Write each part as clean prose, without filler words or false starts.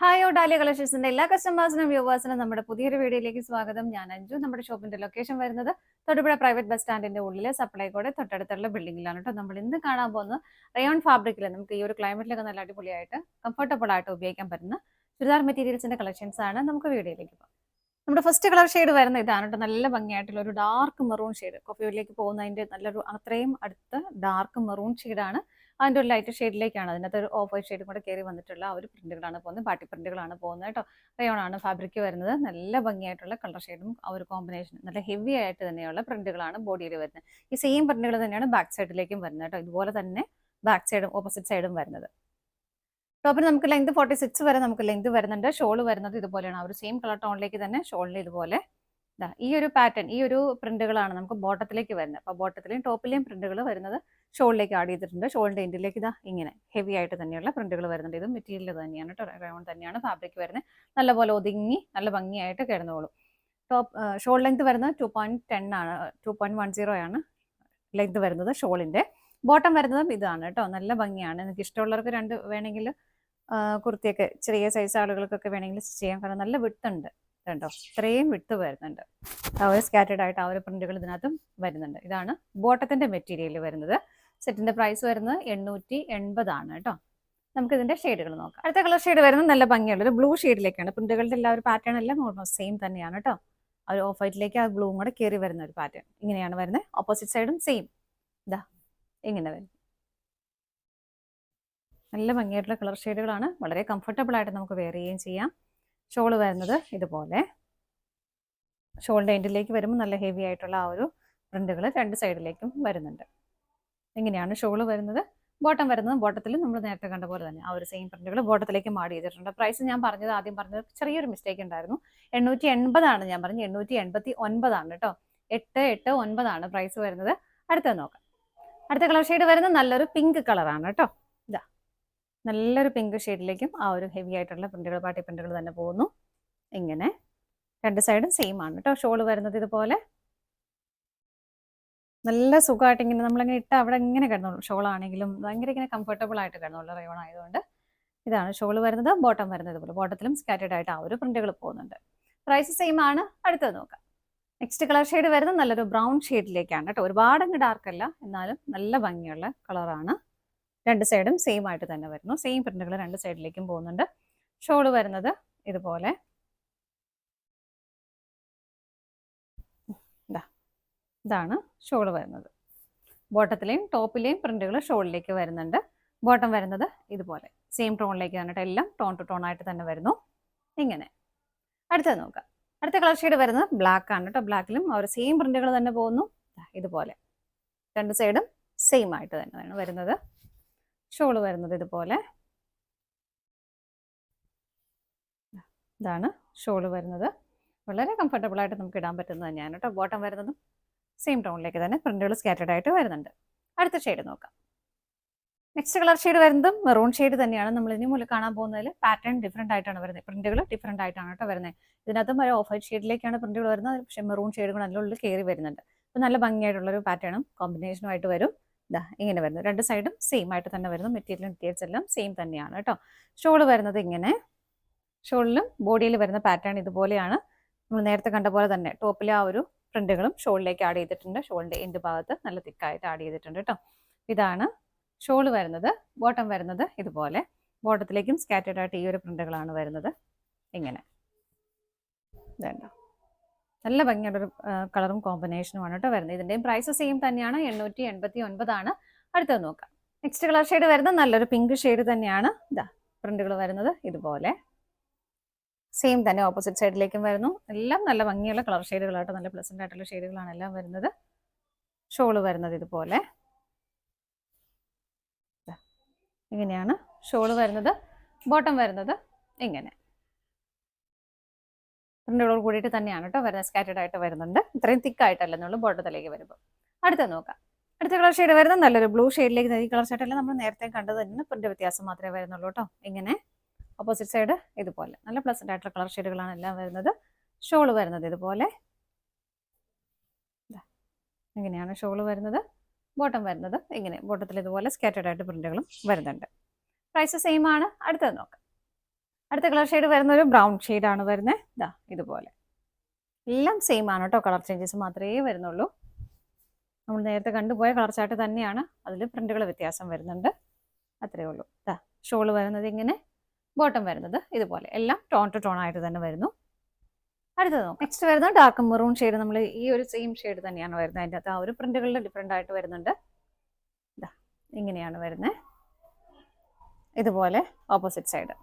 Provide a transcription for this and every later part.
Hi dahlia കളക്ഷൻസിന്റെ എല്ലാ കസ്റ്റമേഴ്സിനും വ്യൂവേഴ്സിനും നമ്മുടെ പുതിയൊരു വീഡിയോയിലേക്ക് സ്വാഗതം. ഞാൻ അഞ്ജു. നമ്മുടെ ഷോപ്പിന്റെ ലൊക്കേഷൻ വരുന്നത് തൊടുപുഴ പ്രൈവറ്റ് ബസ് സ്റ്റാൻഡിന്റെ ഉള്ളിലെ സപ്ലൈകോടെ തൊട്ടടുത്തുള്ള ബിൽഡിംഗിലാണ് കേട്ടോ. നമ്മൾ ഇന്ന് കാണാൻ പോകുന്നത് റയോൺ ഫാബ്രിക്കിൽ നമുക്ക് ഈ ഒരു ക്ലൈമറ്റിലൊക്കെ നല്ല അടിപൊളിയായിട്ട് കംഫർട്ടബിൾ ആയിട്ട് ഉപയോഗിക്കാൻ പറ്റുന്ന ചുരിദാർ മെറ്റീരിയൽസിന്റെ കളക്ഷൻസ് ആണ്. നമുക്ക് വീഡിയോയിലേക്ക് പോകാം. നമ്മുടെ ഫസ്റ്റ് കളർ ഷെയ്ഡ് വരുന്നത് ഇതാണ് കേട്ടോ. നല്ല ഭംഗിയായിട്ടുള്ള ഒരു ഡാർക്ക് മെറൂൺ ഷെയ്ഡ്. കോഫിയിലേക്ക് പോകുന്നതിന്റെ നല്ലൊരു അത്രയും അടുത്ത ഡാർക്ക് മെറൂൺ ഷെയ്ഡാണ്. അതിൻ്റെ ഒരു ലൈറ്റ് ഷെയ്ഡിലേക്കാണ് അതിനകത്ത് ഒരു ഓഫ് വൈറ്റ് ഷെയ്ഡും കൂടെ കയറി വന്നിട്ടുള്ള ആ ഒരു പ്രിന്റുകളാണ് പോകുന്നത്. പാട്ടി പ്രിന്റുകളാണ് പോകുന്നത് കേട്ടോ. റയോൺ ആണ് ഫാബ്രിക് വരുന്നത്. നല്ല ഭംഗിയായിട്ടുള്ള കളർ ഷെയ്ഡും ആ ഒരു കോമ്പിനേഷൻ നല്ല ഹെവി ആയിട്ട് തന്നെയുള്ള പ്രിന്റുകളാണ് ബോഡിയിൽ വരുന്നത്. ഈ സെയിം പ്രിന്റുകൾ തന്നെയാണ് ബാക്ക് സൈഡിലേക്കും വരുന്നത് കേട്ടോ. ഇതുപോലെ തന്നെ ബാക്ക് സൈഡും ഓപ്പോസിറ്റ് സൈഡും വരുന്നത്. ടോപ്പിന് നമുക്ക് ലെങ്ത് 46 വരെ നമുക്ക് ലെങ്ത് വരുന്നുണ്ട്. ഷോൾ വരുന്നത് ഇതുപോലെയാണ്. ആ ഒരു സെയിം കളർ ടോണിലേക്ക് തന്നെ ഷോളിൽ ഇതുപോലെ ഈ ഒരു പാറ്റേൺ ഈ ഒരു പ്രിന്റുകളാണ് നമുക്ക് ബോട്ടത്തിലേക്ക് വരുന്നത്. അപ്പോൾ ബോട്ടത്തിലെയും ടോപ്പിലെയും പ്രിന്റുകൾ വരുന്നത് ഷോളിലേക്ക് ആഡ് ചെയ്തിട്ടുണ്ട്. ഷോളിന്റെ എൻഡിലേക്ക് ഇങ്ങനെ ഹെവി ആയിട്ട് തന്നെയുള്ള പ്രിന്റുകൾ വരുന്നുണ്ട്. ഇത് മെറ്റീരിയൽ തന്നെയാണ് കേട്ടോ. റയോൺ തന്നെയാണ് ഫാബ്രിക് വരുന്നത്. നല്ലപോലെ ഒതുങ്ങി നല്ല ഭംഗിയായിട്ട് കിടന്നോളും. ഷോൾ ലെങ്ത് വരുന്നത് 2.10 ആണ്, 2.10 ആണ് ലെങ്ത് വരുന്നത് ഷോളിന്റെ. ബോട്ടം വരുന്നതും ഇതാണ് കേട്ടോ. നല്ല ഭംഗിയാണ്. നിങ്ങൾക്ക് ഇഷ്ടമുള്ളവർക്ക് രണ്ട് വേണമെങ്കിൽ കുർത്തിയൊക്കെ ചെറിയ സൈസ് ആളുകൾക്കൊക്കെ വേണമെങ്കിൽ ചെയ്യാൻ, കാരണം നല്ല വിട്ടുണ്ട് കണ്ടോ. ഇത്രയും വിട്ട് വരുന്നുണ്ട്. ആ ഒരു സ്കാറ്റേഡ് ആയിട്ട് ആ ഒരു പ്രിന്റുകൾ ഇതിനകത്തും വരുന്നുണ്ട്. ഇതാണ് ബോട്ടത്തിന്റെ മെറ്റീരിയൽ വരുന്നത്. സെറ്റിന്റെ പ്രൈസ് വരുന്നത് 880 ആണ് കേട്ടോ. നമുക്ക് ഇതിന്റെ ഷെയ്ഡുകൾ നോക്കാം. അടുത്ത കളർ ഷെയ്ഡ് വരുന്നത് നല്ല ഭംഗിയുള്ള ഒരു ബ്ലൂ ഷെയ്ഡിലേക്കാണ്. പ്രിന്റുകളുടെ എല്ലാ ഒരു പാറ്റേൺ എല്ലാം ഓൾമോസ്റ്റ് സെയിം തന്നെയാണ് കേട്ടോ. ആ ഒരു ഓഫ് വൈറ്റിലേക്ക് ആ ബ്ലൂവും കൂടെ കയറി വരുന്ന ഒരു പാറ്റേൺ ഇങ്ങനെയാണ് വരുന്നത്. ഓപ്പോസിറ്റ് സൈഡും സെയിം ഇതാ ഇങ്ങനെ വരും. നല്ല ഭംഗിയായിട്ടുള്ള കളർ ഷെയ്ഡുകളാണ്. വളരെ കംഫർട്ടബിൾ ആയിട്ട് നമുക്ക് വെയർ ചെയ്യുകയും ചെയ്യാം. ഷോള് വരുന്നത് ഇതുപോലെ. ഷോളിൻ്റെ എൻഡിലേക്ക് വരുമ്പോൾ നല്ല ഹെവി ആയിട്ടുള്ള ആ ഒരു പ്രിന്റുകൾ രണ്ട് സൈഡിലേക്കും വരുന്നുണ്ട്. ഇങ്ങനെയാണ് ഷോള് വരുന്നത്. ബോട്ടം വരുന്നത് ബോട്ടത്തിൽ നമ്മൾ നേരത്തെ കണ്ട പോലെ തന്നെ ആ ഒരു സെയിം പ്രിന്റുകൾ ബോട്ടത്തിലേക്ക് ആഡ് ചെയ്തിട്ടുണ്ട്. പ്രൈസ് ഞാൻ പറഞ്ഞത് ആദ്യം പറഞ്ഞത് ചെറിയൊരു മിസ്റ്റേക്ക് ഉണ്ടായിരുന്നു. 880 ആണ് ഞാൻ പറഞ്ഞത്. 889 ആണ് കേട്ടോ. 889 ആണ് പ്രൈസ് വരുന്നത്. അടുത്തത് നോക്കാം. അടുത്ത കളർ ഷെയ്ഡ് വരുന്നത് നല്ലൊരു പിങ്ക് കളറാണ് കേട്ടോ. ഇതാ നല്ലൊരു പിങ്ക് ഷെയ്ഡിലേക്കും ആ ഒരു ഹെവി ആയിട്ടുള്ള പ്രിന്റുകൾ പാട്ടി പ്രിന്റുകൾ തന്നെ പോകുന്നു. ഇങ്ങനെ രണ്ട് സൈഡും സെയിം ആണ് കേട്ടോ. ഷോള് വരുന്നത് ഇതുപോലെ നല്ല സുഖമായിട്ട് ഇങ്ങനെ നമ്മളിങ്ങനെ ഇട്ട് അവിടെ ഇങ്ങനെ കിടന്നോളൂ. ഷോളാണെങ്കിലും ഭയങ്കര ഇങ്ങനെ കംഫർട്ടബിൾ ആയിട്ട് കിടന്നോളൂ. റയോൺ ആയതുകൊണ്ട് ഇതാണ് ഷോള് വരുന്നത്. ബോട്ടം വരുന്നത് ഇതുപോലെ. ബോട്ടത്തിലും സ്കാറ്റേഡ് ആയിട്ട് ആ ഒരു പ്രിന്റുകൾ പോകുന്നുണ്ട്. പ്രൈസ് സെയിം ആണ്. അടുത്തത് നോക്കാം. നെക്സ്റ്റ് കളർ ഷെയ്ഡ് വരുന്നത് നല്ലൊരു ബ്രൗൺ ഷെയ്ഡിലേക്കാണ് കേട്ടോ. ഒരുപാട് അങ്ങ് ഡാർക്ക് അല്ല, എന്നാലും നല്ല ഭംഗിയുള്ള കളറാണ്. രണ്ട് സൈഡും സെയിം ആയിട്ട് തന്നെ വരുന്നു. സെയിം പ്രിന്റുകൾ രണ്ട് സൈഡിലേക്കും പോകുന്നുണ്ട്. ഷോള് വരുന്നത് ഇതുപോലെ ഇതാണ് ഷോള് വരുന്നത്. ബോട്ടത്തിലെയും ടോപ്പിലെയും പ്രിന്റുകൾ ഷോളിലേക്ക് വരുന്നുണ്ട്. ബോട്ടം വരുന്നത് ഇതുപോലെ സെയിം ടോണിലേക്ക് തന്നെ എല്ലാം ടോൺ ടു ടോൺ ആയിട്ട് തന്നെ വരുന്നു. ഇങ്ങനെ അടുത്തത് നോക്കാം. അടുത്ത കളർ ഷെയ്ഡ് വരുന്നത് ബ്ലാക്ക് ആണ് കേട്ടോ. ബ്ലാക്കിലും അവർ സെയിം പ്രിന്റുകൾ തന്നെ പോകുന്നു. ഇതുപോലെ രണ്ട് സൈഡും സെയിം ആയിട്ട് തന്നെയാണ് വരുന്നത്. ഷോള് വരുന്നത് ഇതുപോലെ. ഇതാണ് ഷോള് വരുന്നത്. വളരെ കംഫർട്ടബിൾ ആയിട്ട് നമുക്ക് ഇടാൻ പറ്റുന്നത് തന്നെയാണ് കേട്ടോ. ബോട്ടം വരുന്നതും സെയിം ടോണിലേക്ക് തന്നെ പ്രിന്റുകൾ സ്കാറ്റേഡ് ആയിട്ട് വരുന്നുണ്ട്. അടുത്ത ഷെയ്ഡ് നോക്കാം. നെക്സ്റ്റ് കളർ ഷെയ്ഡ് വരുന്നതും മെറൂൺ ഷെയ്ഡ് തന്നെയാണ്. നമ്മൾ ഇനി മുതൽ കാണാൻ പോകുന്നതിൽ പാറ്റേൺ ഡിഫറെന്റ് ആയിട്ടാണ് വരുന്നത്. പ്രിന്റുകൾ ഡിഫറെന്റ് ആയിട്ടാണ് കേട്ടോ വരുന്നത്. ഇതിനകത്തും ഒരു ഓഫ് വൈറ്റ് ഷെയ്ഡിലേക്കാണ് പ്രിന്റുകൾ വരുന്നത്. പക്ഷേ മെറൂൺ ഷെയ്ഡുകൾ നല്ല ഉള്ളിൽ കയറി വരുന്നുണ്ട്. അപ്പോൾ നല്ല ഭംഗിയായിട്ടുള്ളൊരു പാറ്റേണും കോമ്പിനേഷനും ആയിട്ട് വരും. ഇതാ ഇങ്ങനെ വരുന്നത്. രണ്ട് സൈഡും സെയിം ആയിട്ട് തന്നെ വരുന്നു. മെറ്റീരിയൽസ് എല്ലാം സെയിം തന്നെയാണ് കേട്ടോ. ഷോള് വരുന്നത് ഇങ്ങനെ. ഷോളിലും ബോഡിയിൽ വരുന്ന പാറ്റേൺ ഇതുപോലെയാണ്. നമ്മൾ നേരത്തെ കണ്ട പോലെ തന്നെ ടോപ്പിലെ ആ ഒരു പ്രിന്റുകളും ഷോളിലേക്ക് ആഡ് ചെയ്തിട്ടുണ്ട്. ഷോളിന്റെ എൻഡ് ഭാഗത്ത് നല്ല തിക്കായിട്ട് ആഡ് ചെയ്തിട്ടുണ്ട് കേട്ടോ. ഇതാണ് ഷോള് വരുന്നത്. ബോട്ടം വരുന്നത് ഇതുപോലെ. ബോട്ടത്തിലേക്കും സ്കാറ്റേഡ് ആയിട്ട് ഈ ഒരു പ്രിന്റുകളാണ് വരുന്നത്. ഇങ്ങനെ വേണ്ട നല്ല ഭംഗിയുള്ളൊരു കളറും കോമ്പിനേഷനുമാണ് കേട്ടോ വരുന്നത്. ഇതിൻ്റെയും പ്രൈസ് സെയിം തന്നെയാണ്. 889 ആണ്. അടുത്തത് നോക്കാം. നെക്സ്റ്റ് കളർ ഷെയ്ഡ് വരുന്നത് നല്ലൊരു പിങ്ക് ഷെയ്ഡ് തന്നെയാണ്. ഇതാ പ്രിന്റുകൾ വരുന്നത് ഇതുപോലെ സെയിം തന്നെ ഓപ്പോസിറ്റ് സൈഡിലേക്കും വരുന്നു. എല്ലാം നല്ല ഭംഗിയുള്ള കളർ ഷെയ്ഡുകളായിട്ട് നല്ല പ്ലസന്റ് ആയിട്ടുള്ള ഷെയ്ഡുകളാണ് എല്ലാം വരുന്നത്. ഷോള് വരുന്നത് ഇതുപോലെ. ഇങ്ങനെയാണ് ഷോള് വരുന്നത്. ബോട്ടം വരുന്നത് ഇങ്ങനെ പ്രിന്റുകളോട് കൂടിയിട്ട് തന്നെയാണ് കേട്ടോ വരുന്നത്. സ്കാറ്റേഡ് ആയിട്ട് വരുന്നുണ്ട്. ഇത്രയും തിക്കായിട്ടല്ലെന്നുള്ളൂ ബോട്ടത്തിലേക്ക് വരുമ്പോൾ. അടുത്ത നോക്കാം. അടുത്ത കളർ ഷെയ്ഡ് വരുന്നത് നല്ലൊരു ബ്ലൂ ഷെയ്ഡിലേക്ക്. ഈ കളർ ഷെയ്ഡെല്ലാം നമ്മൾ നേരത്തെ കണ്ടത് തന്നെ. പ്രിന്റ് വ്യത്യാസം മാത്രമേ വരുന്നുള്ളൂ കേട്ടോ. ഇങ്ങനെ ഓപ്പോസിറ്റ് സൈഡ് ഇതുപോലെ നല്ല പ്ലസന്റ് ആയിട്ടുള്ള കളർ ഷെയ്ഡുകളാണ് എല്ലാം വരുന്നത്. ഷോള് വരുന്നത് ഇതുപോലെ. ഇങ്ങനെയാണ് ഷോള് വരുന്നത്. ബോട്ടം വരുന്നത് ഇങ്ങനെ. ബോട്ടത്തിൽ ഇതുപോലെ സ്കാറ്റേഡ് ആയിട്ട് പ്രിന്റുകളും വരുന്നുണ്ട്. പ്രൈസ് സെയിം ആണ്. അടുത്തത് നോക്കാം. അടുത്ത കളർ ഷെയ്ഡ് വരുന്ന ഒരു ബ്രൗൺ ഷെയ്ഡാണ് വരുന്നത്. ഇതാ ഇതുപോലെ എല്ലാം സെയിം ആണ് കേട്ടോ, കളർ ചേഞ്ചസ് മാത്രമേ വരുന്നുള്ളൂ. നമ്മൾ നേരത്തെ കണ്ടുപോയ കളർ ചാർട്ട് തന്നെയാണ്, അതിൽ പ്രിന്റുകൾ വ്യത്യാസം വരുന്നുണ്ട്, അത്രയേ ഉള്ളൂ. ഇതാ ഷോൾ വരുന്നത് ഇങ്ങനെ, ബോട്ടം വരുന്നത് ഇതുപോലെ, എല്ലാം ടോൺ ടു ടോൺ ആയിട്ട് തന്നെ വരുന്നു. അടുത്തത് നോക്കാം. നെക്സ്റ്റ് വരുന്നത് ഡാർക്ക് മെറൂൺ ഷെയ്ഡ്. നമ്മൾ ഈ ഒരു സെയിം ഷെയ്ഡ് തന്നെയാണ് വരുന്നത്, അതിൻ്റെ അകത്ത് ആ ഒരു പ്രിന്റുകളിൽ ഡിഫറെൻ്റ് ആയിട്ട് വരുന്നുണ്ട്. ഇതാ ഇങ്ങനെയാണ് വരുന്നത്, ഇതുപോലെ ഓപ്പോസിറ്റ് സൈഡ്.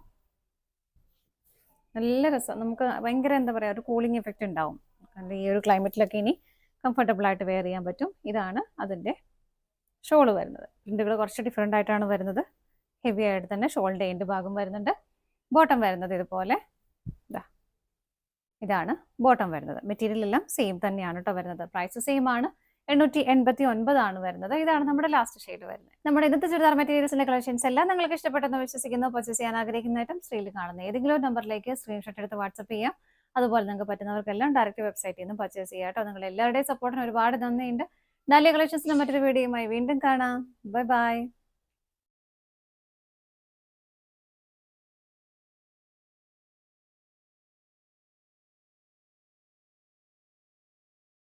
നല്ല രസം, നമുക്ക് ഭയങ്കര എന്താ പറയുക, ഒരു കൂളിംഗ് എഫക്റ്റ് ഉണ്ടാവും. കാരണം ഈ ഒരു ക്ലൈമറ്റിലൊക്കെ ഇനി കംഫർട്ടബിൾ ആയിട്ട് വെയർ ചെയ്യാൻ പറ്റും. ഇതാണ് അതിൻ്റെ ഷോള് വരുന്നത്. പ്രിന്റുകൾ കുറച്ച് ഡിഫറെൻ്റ് ആയിട്ടാണ് വരുന്നത്. ഹെവി ആയിട്ട് തന്നെ ഷോളിൻ്റെ എൻഡ് ഭാഗം വരുന്നുണ്ട്. ബോട്ടം വരുന്നത് ഇതുപോലെ, ഇതാണ് ബോട്ടം വരുന്നത്. മെറ്റീരിയൽ എല്ലാം സെയിം തന്നെയാണ് കേട്ടോ വരുന്നത്. പ്രൈസ് സെയിം ആണ്, 889 ആണ് വരുന്നത്. ഇതാണ് നമ്മുടെ ലാസ്റ്റ് ഷെയ്ഡ് വരുന്നത്. നമ്മുടെ ഇന്നത്തെ ചുരിദാർ മെറ്റീരിയൽസിന്റെ കളക്ഷൻസ് എല്ലാം നിങ്ങൾക്ക് ഇഷ്ടപ്പെട്ടെന്ന് വിശ്വസിക്കുന്നു. പർച്ചേസ് ചെയ്യാൻ ആഗ്രഹിക്കുന്ന ഐറ്റം സ്ക്രീനിൽ കാണുന്ന ഏതെങ്കിലും നമ്പറിലേക്ക് സ്ക്രീൻഷോട്ട് എടുത്ത് വാട്സ്ആപ്പ് ചെയ്യാം. അതുപോലെ നിങ്ങൾക്ക് പറ്റുന്നവർക്കെല്ലാം ഡയറക്റ്റ് വെബ്സൈറ്റിൽ നിന്ന് പർച്ചേസ് ചെയ്യാം കേട്ടോ. നിങ്ങൾ എല്ലാവരുടെയും സപ്പോർട്ടിന് ഒരുപാട് നന്ദിയുണ്ട്. നല്ല കളക്ഷൻസിന് മറ്റൊരു വീഡിയോയുമായി വീണ്ടും കാണാം. Bye bye.